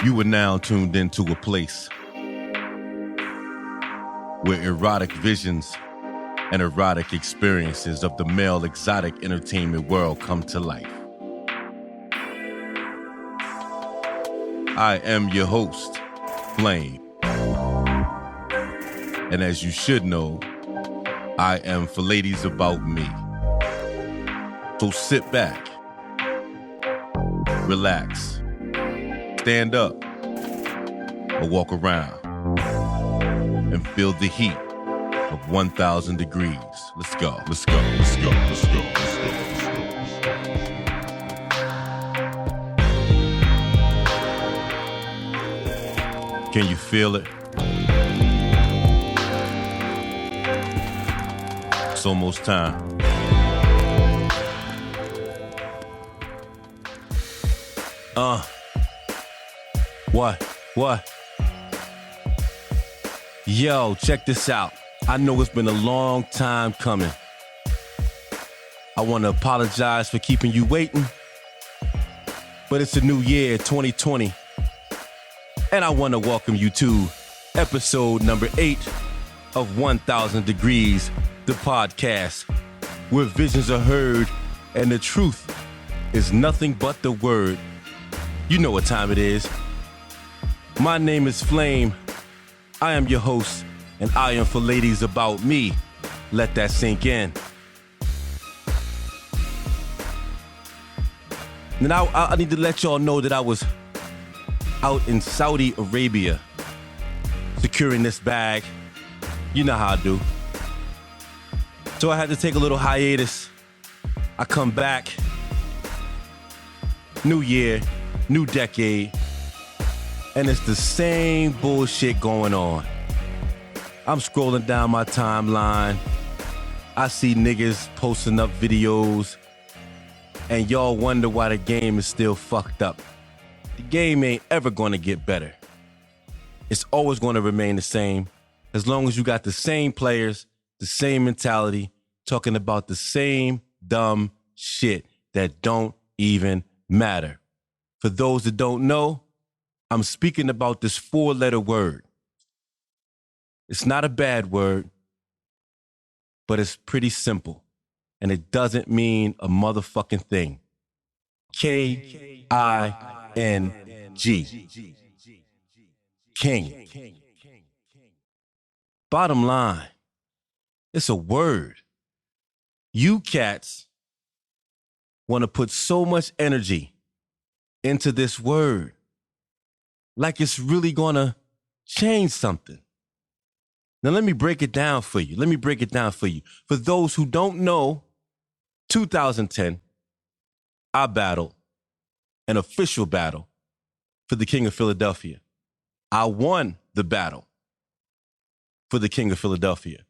You are now tuned into a place where erotic visions and erotic experiences of the male exotic entertainment world come to life. I am your host, Flame. And as you should know, I am for ladies about me. So sit back, relax, stand up, or walk around and feel the heat of 1,000 degrees. Let's go, let's go, let's go, let's go, let's go. Can you feel it? It's almost time. What? Yo, check this out. I know it's been a long time coming. I want to apologize for keeping you waiting. But it's a new year, 2020. And I want to welcome you to episode number 8 of 1,000 Degrees, the podcast, where visions are heard and the truth is nothing but the word. You know what time it is. My name is Flame. I am your host, and I am for ladies about me. Let that sink in. Now, I need to let y'all know that I was out in Saudi Arabia securing this bag. You know how I do. So I had to take a little hiatus. I come back. New year, new decade. And it's the same bullshit going on. I'm scrolling down my timeline. I see niggas posting up videos. And y'all wonder why the game is still fucked up. The game ain't ever gonna get better. It's always gonna remain the same. As long as you got the same players, the same mentality, talking about the same dumb shit that don't even matter. For those that don't know, I'm speaking about this 4-letter word. It's not a bad word, but it's pretty simple. And it doesn't mean a motherfucking thing. K-I-N-G. King. Bottom line, it's a word. You cats want to put so much energy into this word. Like it's really gonna change something. Now let me break it down for you. For those who don't know, 2010, I battled an official battle for the King of Philadelphia. I won the battle for the King of Philadelphia.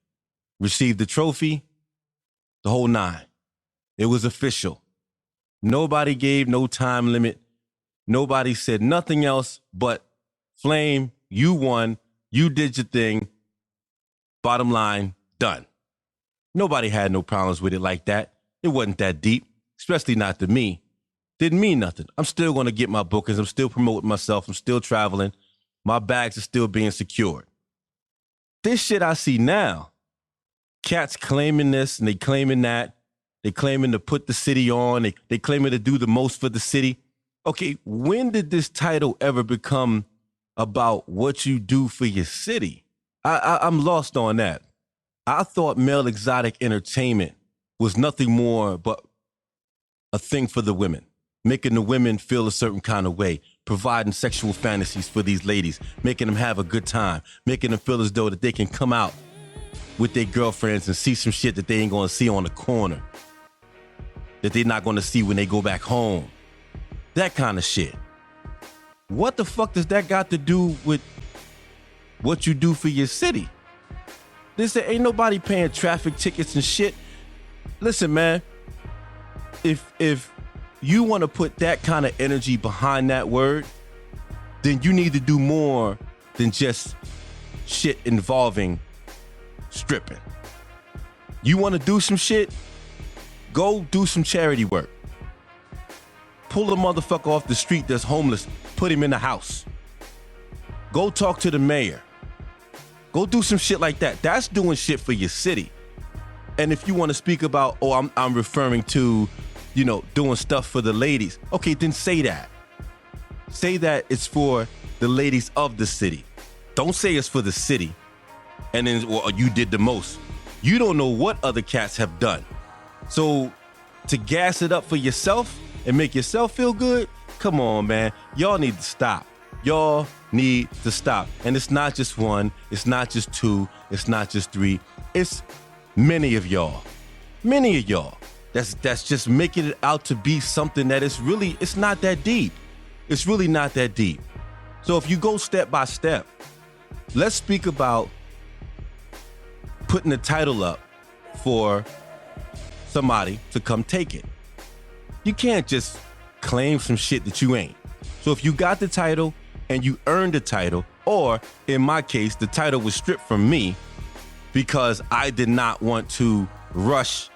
Received the trophy, the whole 9. It was official. Nobody gave no time limit. Nobody said nothing else but, Flame, you won, you did your thing, bottom line, done. Nobody had no problems with it like that. It wasn't that deep, especially not to me. Didn't mean nothing. I'm still going to get my bookings. I'm still promoting myself. I'm still traveling. My bags are still being secured. This shit I see now, cats claiming this and they claiming that. They claiming to put the city on. They claiming to do the most for the city. Okay, when did this title ever become about what you do for your city? I'm lost on that. I thought male exotic entertainment was nothing more but a thing for the women, making the women feel a certain kind of way, providing sexual fantasies for these ladies, making them have a good time, making them feel as though that they can come out with their girlfriends and see some shit that they ain't gonna see on the corner, that they're not gonna see when they go back home. That kind of shit. What the fuck does that got to do with what you do for your city? Listen, ain't nobody paying traffic tickets and shit. Listen, man, if you want to put that kind of energy behind that word, then you need to do more than just shit involving stripping. You want to do some shit? Go do some charity work. Pull a motherfucker off the street that's homeless, put him in the house. Go talk to the mayor. Go do some shit like that. That's doing shit for your city. And if you want to speak about, oh, I'm referring to, doing stuff for the ladies. Okay, then say that. Say that it's for the ladies of the city. Don't say it's for the city. And then, well, you did the most. You don't know what other cats have done. So to gas it up for yourself and make yourself feel good, come on, man. Y'all need to stop. Y'all need to stop. And it's not just one. It's not just two. It's not just three. It's many of y'all. Many of y'all. That's just making it out to be something that it's not that deep. It's really not that deep. So if you go step by step, let's speak about putting the title up for somebody to come take it. You can't just claim some shit that you ain't. So if you got the title and you earned the title, or in my case, the title was stripped from me because I did not want to rush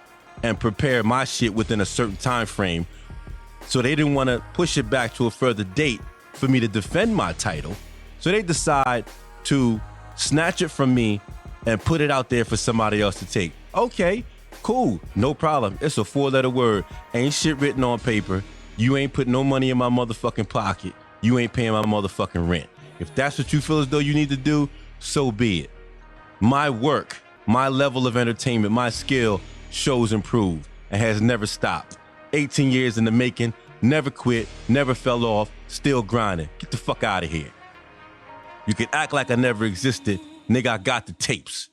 and prepare my shit within a certain time frame. So they didn't want to push it back to a further date for me to defend my title. So they decide to snatch it from me and put it out there for somebody else to take. Okay, cool, no problem. It's a 4-letter word. Ain't shit written on paper. You ain't put no money in my motherfucking pocket. You ain't paying my motherfucking rent. If that's what you feel as though you need to do, so be it. My work, my level of entertainment, my skill shows improved and has never stopped. 18 years in the making, never quit, never fell off, still grinding. Get the fuck out of here. You can act like I never existed. Nigga, I got the tapes.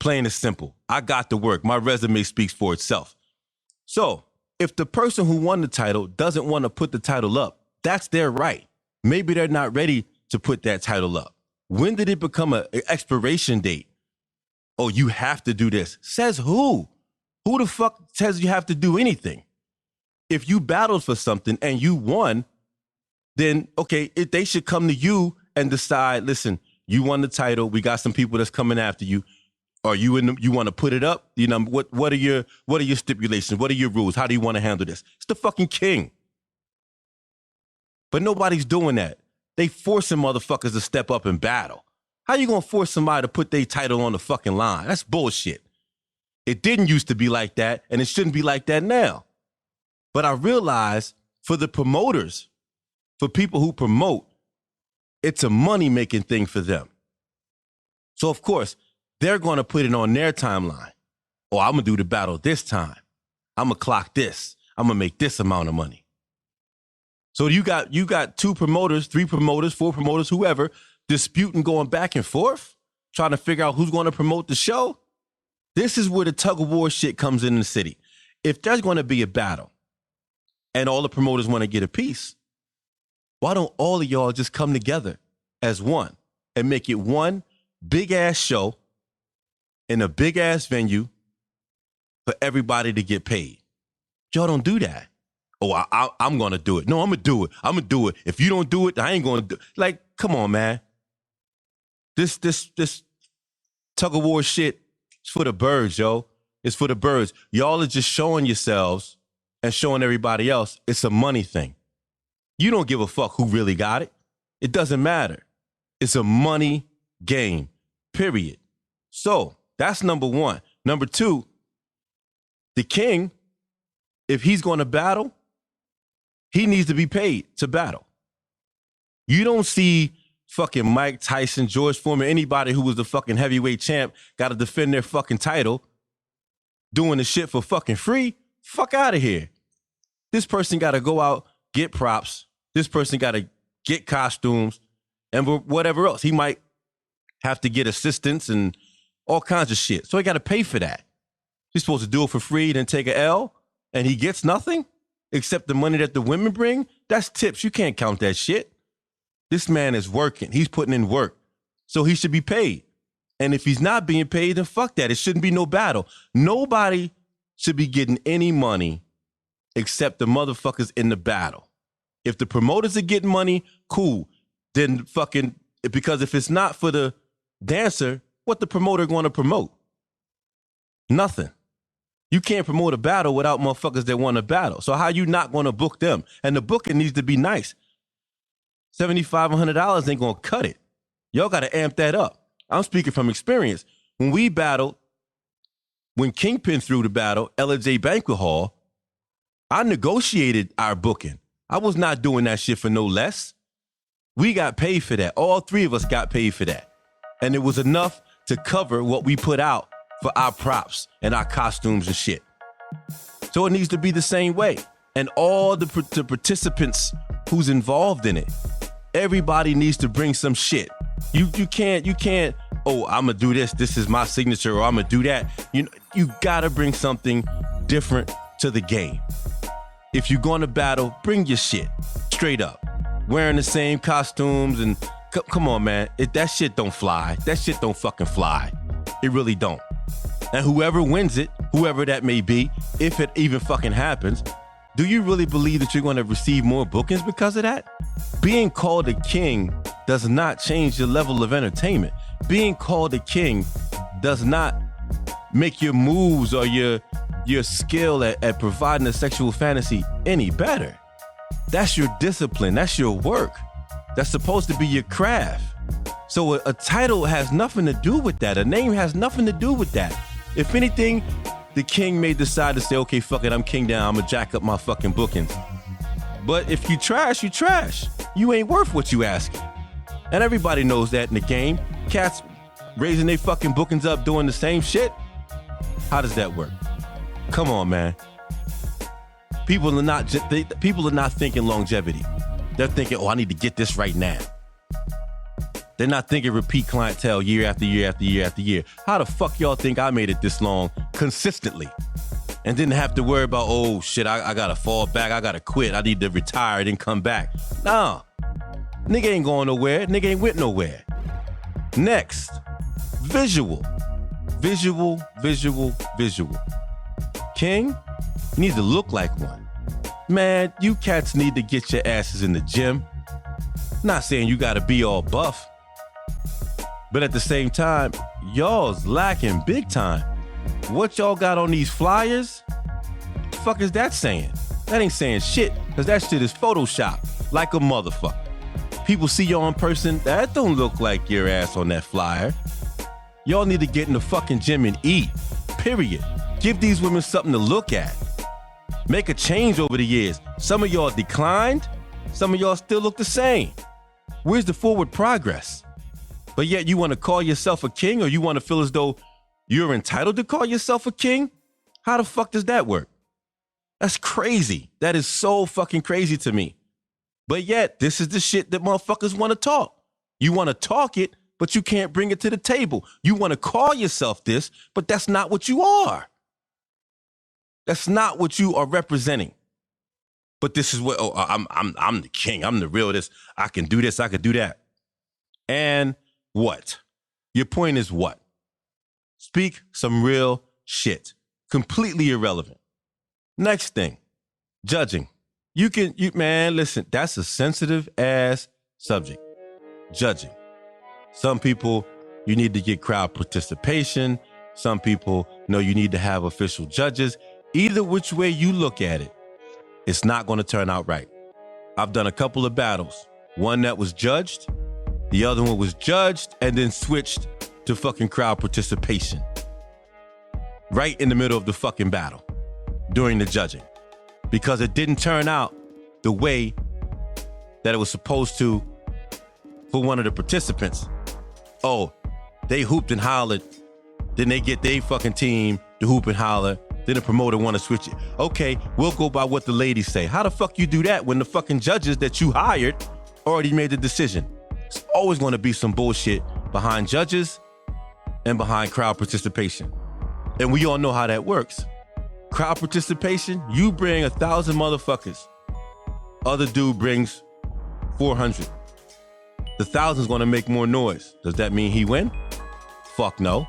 Plain and simple. I got the work. My resume speaks for itself. So, if the person who won the title doesn't want to put the title up, that's their right. Maybe they're not ready to put that title up. When did it become an expiration date? Oh, you have to do this. Says who? Who the fuck says you have to do anything? If you battled for something and you won, then, okay, they should come to you and decide, listen, you won the title. We got some people that's coming after you. Are you you want to put it up? What are your stipulations? What are your rules? How do you want to handle this? It's the fucking king. But nobody's doing that. They forcing motherfuckers to step up and battle. How you gonna force somebody to put their title on the fucking line? That's bullshit. It didn't used to be like that, and it shouldn't be like that now. But I realize for the promoters, for people who promote, it's a money-making thing for them. So, of course, they're going to put it on their timeline. Oh, I'm going to do the battle this time. I'm going to clock this. I'm going to make this amount of money. So you got 2 promoters, 3 promoters, 4 promoters, whoever, disputing, going back and forth, trying to figure out who's going to promote the show. This is where the tug of war shit comes in the city. If there's going to be a battle and all the promoters want to get a piece, why don't all of y'all just come together as one and make it one big ass show in a big ass venue for everybody to get paid? Y'all don't do that. Oh, I'm going to do it. No, I'm going to do it. I'm going to do it. If you don't do it, I ain't going to do it. Like, come on, man. This tug of war shit is for the birds, yo. It's for the birds. Y'all are just showing yourselves and showing everybody else it's a money thing. You don't give a fuck who really got it. It doesn't matter. It's a money game, period. So that's number one. Number two, the king, if he's going to battle, he needs to be paid to battle. You don't see fucking Mike Tyson, George Foreman, anybody who was the fucking heavyweight champ got to defend their fucking title doing the shit for fucking free. Fuck out of here. This person got to go out, get props. This person got to get costumes and whatever else. He might have to get assistance and all kinds of shit. So he got to pay for that. He's supposed to do it for free, then take a L, and he gets nothing except the money that the women bring. That's tips. You can't count that shit. This man is working. He's putting in work. So he should be paid. And if he's not being paid, then fuck that. It shouldn't be no battle. Nobody should be getting any money except the motherfuckers in the battle. If the promoters are getting money, cool. Then fucking, because if it's not for the dancer, what the promoter going to promote? Nothing. You can't promote a battle without motherfuckers that want to battle. So how you not going to book them? And the booking needs to be nice. $75, $100 ain't gonna cut it. Y'all gotta amp that up. I'm speaking from experience. When we battled, when Kingpin threw the battle, L.J. Banquet Hall, I negotiated our booking. I was not doing that shit for no less. We got paid for that. All three of us got paid for that. And it was enough to cover what we put out for our props and our costumes and shit. So it needs to be the same way. And all the participants who's involved in it, everybody needs to bring some shit. You can't, oh, I'm gonna do this. This is my signature, or I'm gonna do that. You gotta bring something different to the game. If you're gonna battle, bring your shit straight up. Wearing the same costumes and come on, man. That shit don't fly. That shit don't fucking fly. It really don't. And whoever wins it, whoever that may be, if it even fucking happens, do you really believe that you're going to receive more bookings because of that? Being called a king does not change your level of entertainment. Being called a king does not make your moves or your skill at providing a sexual fantasy any better. That's your discipline. That's your work. That's supposed to be your craft. So a title has nothing to do with that. A name has nothing to do with that. If anything, the king may decide to say, okay, fuck it, I'm king now. I'm gonna jack up my fucking bookings. But if you trash, you trash. You ain't worth what you asking. And everybody knows that in the game. Cats raising their fucking bookings up doing the same shit. How does that work? Come on, man. People are not thinking longevity. They're thinking, oh, I need to get this right now. They're not thinking repeat clientele year after year after year after year. How the fuck y'all think I made it this long consistently and didn't have to worry about, oh shit, I gotta fall back, I gotta quit, I need to retire, then come back. Nah, nigga ain't going nowhere, nigga ain't went nowhere. Next, visual. King, you need to look like one. Man, you cats need to get your asses in the gym. Not saying you gotta be all buff, but at the same time, y'all's lacking big time. What y'all got on these flyers? The fuck is that saying? That ain't saying shit, because that shit is Photoshopped like a motherfucker. People see y'all in person, that don't look like your ass on that flyer. Y'all need to get in the fucking gym and eat, period. Give these women something to look at. Make a change over the years. Some of y'all declined, some of y'all still look the same. Where's the forward progress? But yet you want to call yourself a king, or you want to feel as though you're entitled to call yourself a king? How the fuck does that work? That's crazy. That is so fucking crazy to me. But yet, this is the shit that motherfuckers want to talk. You want to talk it, but you can't bring it to the table. You want to call yourself this, but that's not what you are. That's not what you are representing. But this is what, oh, I'm the king. I'm the real this. I can do this. I can do that. And what? Your point is what? Speak some real shit. Completely irrelevant. Next thing, judging. Man, listen, that's a sensitive ass subject. Judging. Some people, you need to get crowd participation. Some people, no, you need to have official judges. Either which way you look at it, it's not going to turn out right. I've done a couple of battles. One that was judged. The other one was judged and then switched to fucking crowd participation. Right in the middle of the fucking battle. During the judging. Because it didn't turn out the way that it was supposed to for one of the participants. Oh, they hooped and hollered. Then they get their fucking team to hoop and holler. Then the promoter want to switch it. Okay, we'll go by what the ladies say. How the fuck you do that when the fucking judges that you hired already made the decision? There's always going to be some bullshit behind judges and behind crowd participation. And we all know how that works. Crowd participation, you bring 1,000 motherfuckers. Other dude brings 400. The 1,000's going to make more noise. Does that mean he win? Fuck no.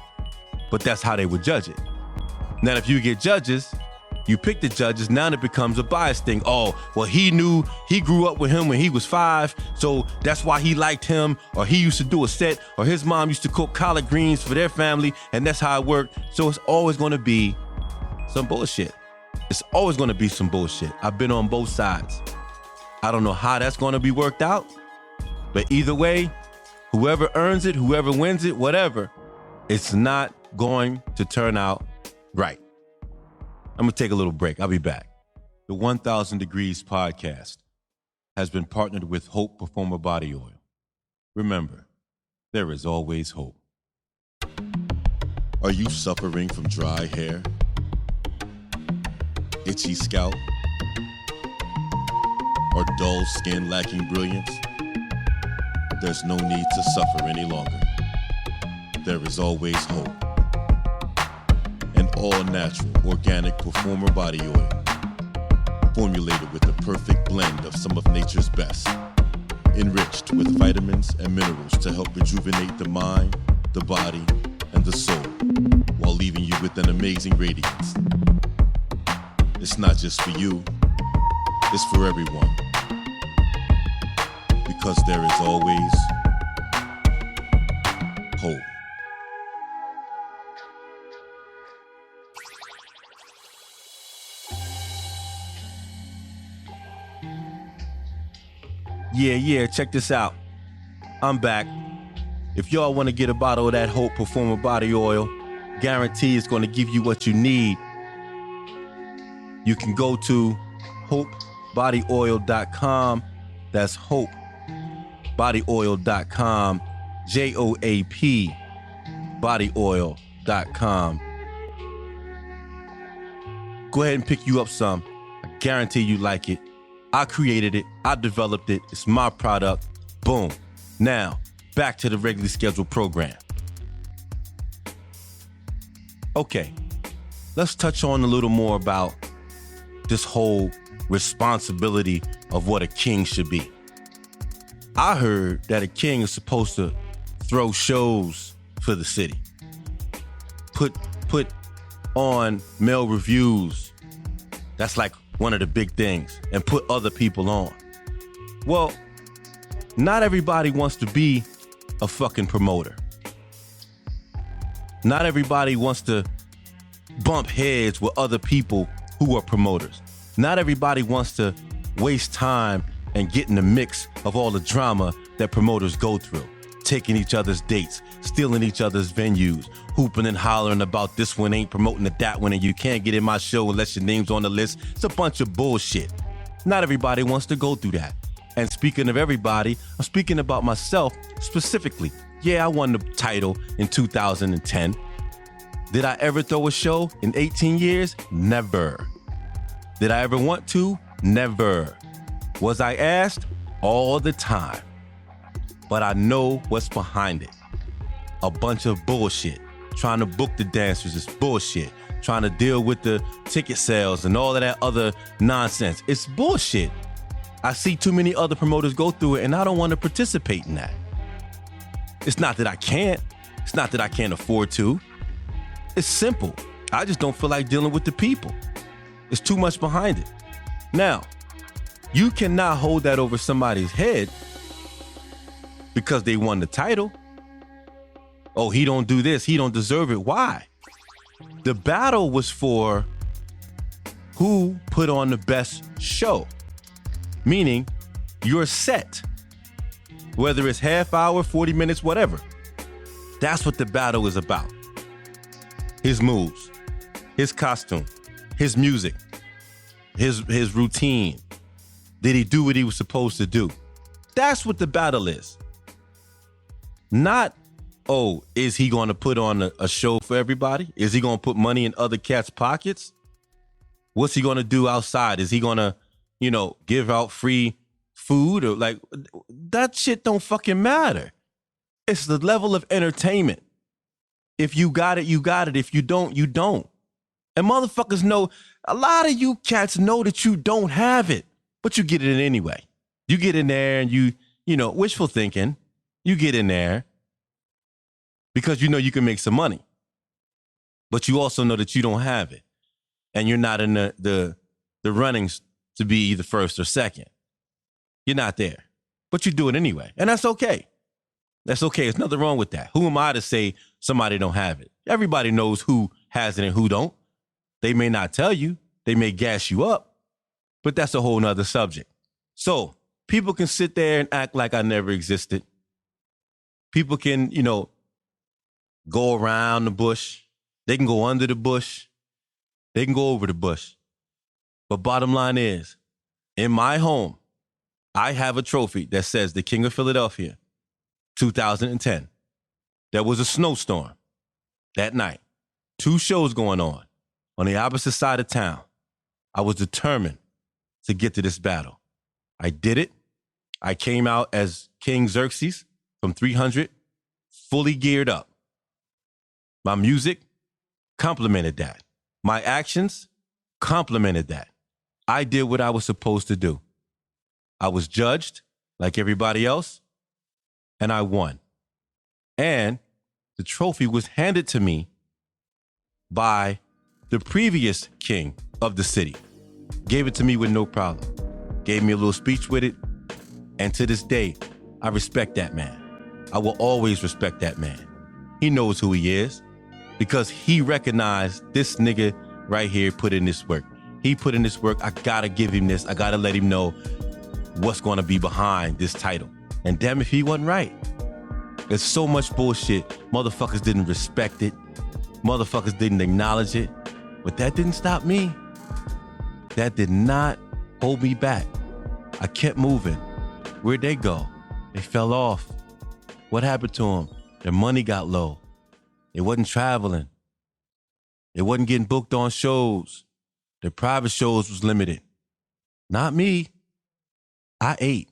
But that's how they would judge it. Now, if you get judges, you pick the judges, now it becomes a bias thing. Oh, well, he grew up with him when he was 5, so that's why he liked him, or he used to do a set, or his mom used to cook collard greens for their family, and that's how it worked. So it's always going to be some bullshit. It's always going to be some bullshit. I've been on both sides. I don't know how that's going to be worked out, But either way, whoever earns it, whoever wins it, whatever, it's not going to turn out right. I'm going to take a little break. I'll be back. The 1000 Degrees podcast has been partnered with Hope Performer Body Oil. Remember, there is always hope. Are you suffering from dry hair, itchy scalp, or dull skin lacking brilliance? There's no need to suffer any longer. There is always hope. An all-natural, organic Performer Body Oil, formulated with the perfect blend of some of nature's best, enriched with vitamins and minerals to help rejuvenate the mind, the body, and the soul, while leaving you with an amazing radiance. It's not just for you, it's for everyone. Because there is always hope. Yeah, check this out. I'm back. If y'all want to get a bottle of that Hope Performer Body Oil, guarantee it's going to give you what you need. You can go to hopebodyoil.com. That's hopebodyoil.com. JOAP bodyoil.com. Go ahead and pick you up some. I guarantee you like it. I created it. I developed it. It's my product. Boom. Now, back to the regularly scheduled program. Okay, let's touch on a little more about this whole responsibility of what a king should be. I heard that a king is supposed to throw shows for the city, put on male reviews. That's like one of the big things, and put other people on. Well, not everybody wants to be a fucking promoter. Not everybody wants to bump heads with other people who are promoters. Not everybody wants to waste time and get in the mix of all the drama that promoters go through. Taking each other's dates, stealing each other's venues, hooping and hollering about this one ain't promoting that one and you can't get in my show unless your name's on the list. It's a bunch of bullshit. Not everybody wants to go through that. And speaking of everybody, I'm speaking about myself specifically. Yeah, I won the title in 2010. Did I ever throw a show in 18 years? Never. Did I ever want to? Never. Was I asked? All the time. But I know what's behind it. A bunch of bullshit. Trying to book the dancers is bullshit. Trying to deal with the ticket sales and all of that other nonsense. It's bullshit. I see too many other promoters go through it and I don't want to participate in that. It's not that I can't. It's not that I can't afford to. It's simple. I just don't feel like dealing with the people. It's too much behind it. Now, you cannot hold that over somebody's head because they won the title. Oh, he don't do this. He don't deserve it. Why? The battle was for who put on the best show. Meaning, you're set. Whether it's half hour, 40 minutes, whatever. That's what the battle is about. His moves, his costume, his music, his routine. Did he do what he was supposed to do? That's what the battle is. Not, oh, is he going to put on a show for everybody? Is he going to put money in other cats' pockets? What's he going to do outside? Is he going to, give out free food? Or like, that shit don't fucking matter. It's the level of entertainment. If you got it, you got it. If you don't, you don't. And motherfuckers know, a lot of you cats know that you don't have it, but you get it in anyway. You get in there and you wishful thinking, you get in there because you know you can make some money, but you also know that you don't have it and you're not in the runnings to be either first or second. You're not there, but you do it anyway. And that's okay. That's okay. There's nothing wrong with that. Who am I to say somebody don't have it? Everybody knows who has it and who don't. They may not tell you. They may gas you up, but that's a whole nother subject. So People can sit there and act like I never existed. People can, go around the bush. They can go under the bush. They can go over the bush. But bottom line is, in my home, I have a trophy that says the King of Philadelphia, 2010. There was a snowstorm that night. 2 shows going on the opposite side of town. I was determined to get to this battle. I did it. I came out as King Xerxes from 300, fully geared up. My music complemented that. My actions complemented that. I did what I was supposed to do. I was judged like everybody else, and I won. And the trophy was handed to me by the previous king of the city. Gave it to me with no problem. Gave me a little speech with it. And to this day, I respect that man. I will always respect that man. He knows who he is because he recognized this nigga right here put in this work. He put in this work. I gotta give him this. I gotta let him know what's gonna be behind this title. And damn if he wasn't right. There's so much bullshit. Motherfuckers didn't respect it. Motherfuckers didn't acknowledge it. But that didn't stop me. That did not hold me back. I kept moving. Where'd they go? They fell off. What happened to them? Their money got low. They wasn't traveling. They wasn't getting booked on shows. Their private shows was limited. Not me. I ate.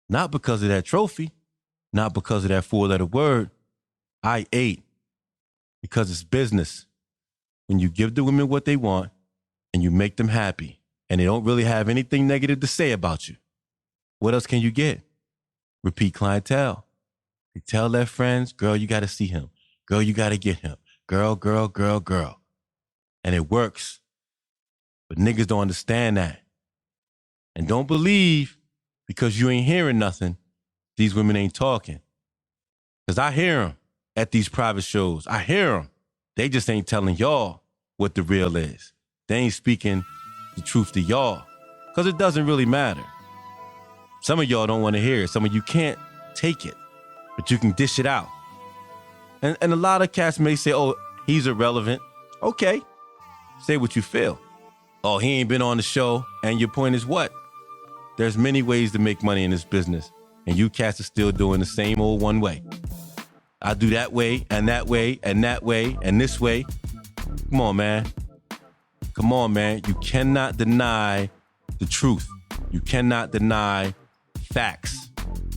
Not because of that trophy. Not because of that 4-letter word. I ate. Because it's business. When you give the women what they want and you make them happy and they don't really have anything negative to say about you, what else can you get? Repeat clientele. They tell their friends, girl, you got to see him. Girl, you got to get him. Girl, girl, girl, girl. And it works. But niggas don't understand that. And don't believe because you ain't hearing nothing, these women ain't talking. Because I hear them at these private shows. I hear them. They just ain't telling y'all what the real is. They ain't speaking the truth to y'all because it doesn't really matter. Some of y'all don't want to hear it. Some of you can't take it, but you can dish it out. And a lot of cats may say, oh, he's irrelevant. Okay, say what you feel. Oh, he ain't been on the show. And your point is what? There's many ways to make money in this business. And you cats are still doing the same old one way. I do that way and that way and that way and this way. Come on, man. Come on, man. You cannot deny the truth. You cannot deny facts.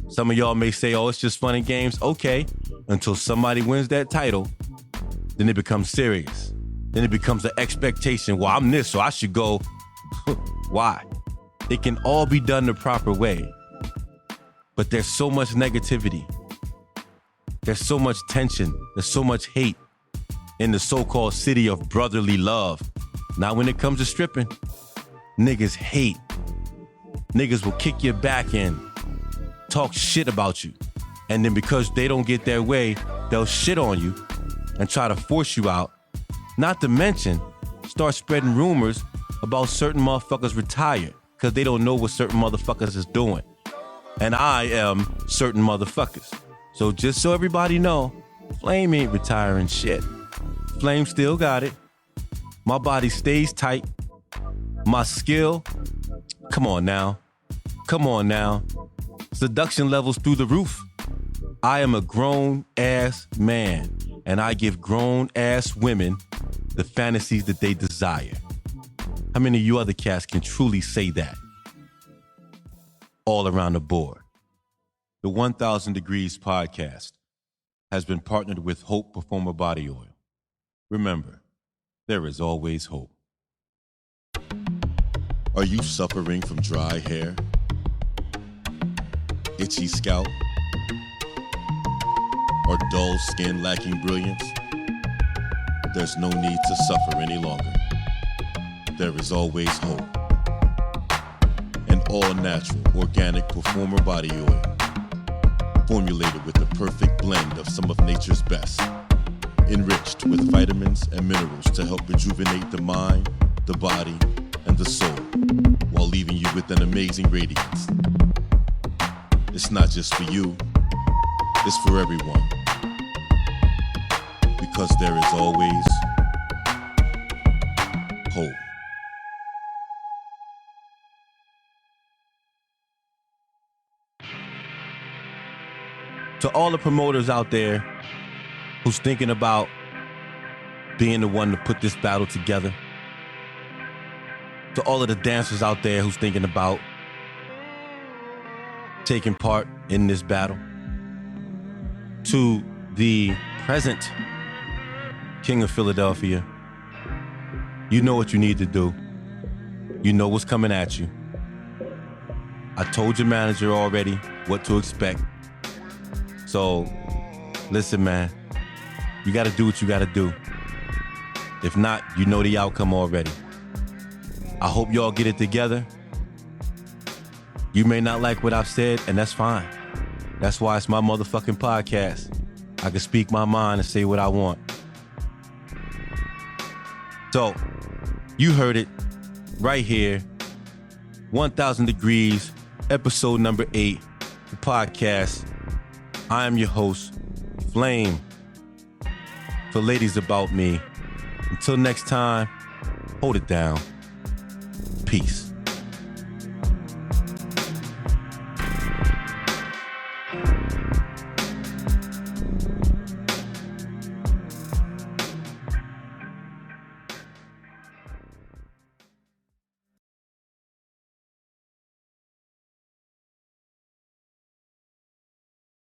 Some of y'all may say, oh, it's just fun and games. Okay, until somebody wins that title, then it becomes serious. Then it becomes an expectation. Well, I'm this, so I should go. Why? It can all be done the proper way. But there's so much negativity. There's so much tension. There's so much hate in the so-called city of brotherly love. Now, when it comes to stripping, niggas hate. Niggas will kick your back in, talk shit about you. And then because they don't get their way, they'll shit on you and try to force you out. Not to mention, start spreading rumors about certain motherfuckers retired because they don't know what certain motherfuckers is doing. And I am certain motherfuckers. So just so everybody know, Flame ain't retiring shit. Flame still got it. My body stays tight. My skill, come on now. Come on now. Seduction levels through the roof. I am a grown-ass man, and I give grown-ass women the fantasies that they desire. How many of you other cats can truly say that? All around the board. The 1000 Degrees podcast has been partnered with Hope Performer Body Oil. Remember, there is always hope. Are you suffering from dry hair, itchy scalp, or dull skin lacking brilliance? There's no need to suffer any longer. There is always hope. An all-natural, organic Performer Body Oil, formulated with the perfect blend of some of nature's best, enriched with vitamins and minerals to help rejuvenate the mind, the body, and the soul, while leaving you with an amazing radiance. It's not just for you, it's for everyone. Because there is always hope. To all the promoters out there who's thinking about being the one to put this battle together, to all of the dancers out there who's thinking about taking part in this battle, to the present King of Philadelphia, you know what you need to do. You know what's coming at you. I told your manager already what to expect. So, listen, man, you got to do what you got to do. If not, you know the outcome already. I hope y'all get it together. You may not like what I've said, and that's fine. That's why it's my motherfucking podcast. I can speak my mind and say what I want. So, you heard it right here. 1000 Degrees, episode number 8, the podcast. I am your host, Flame, for Ladies About Me. Until next time, hold it down. Peace.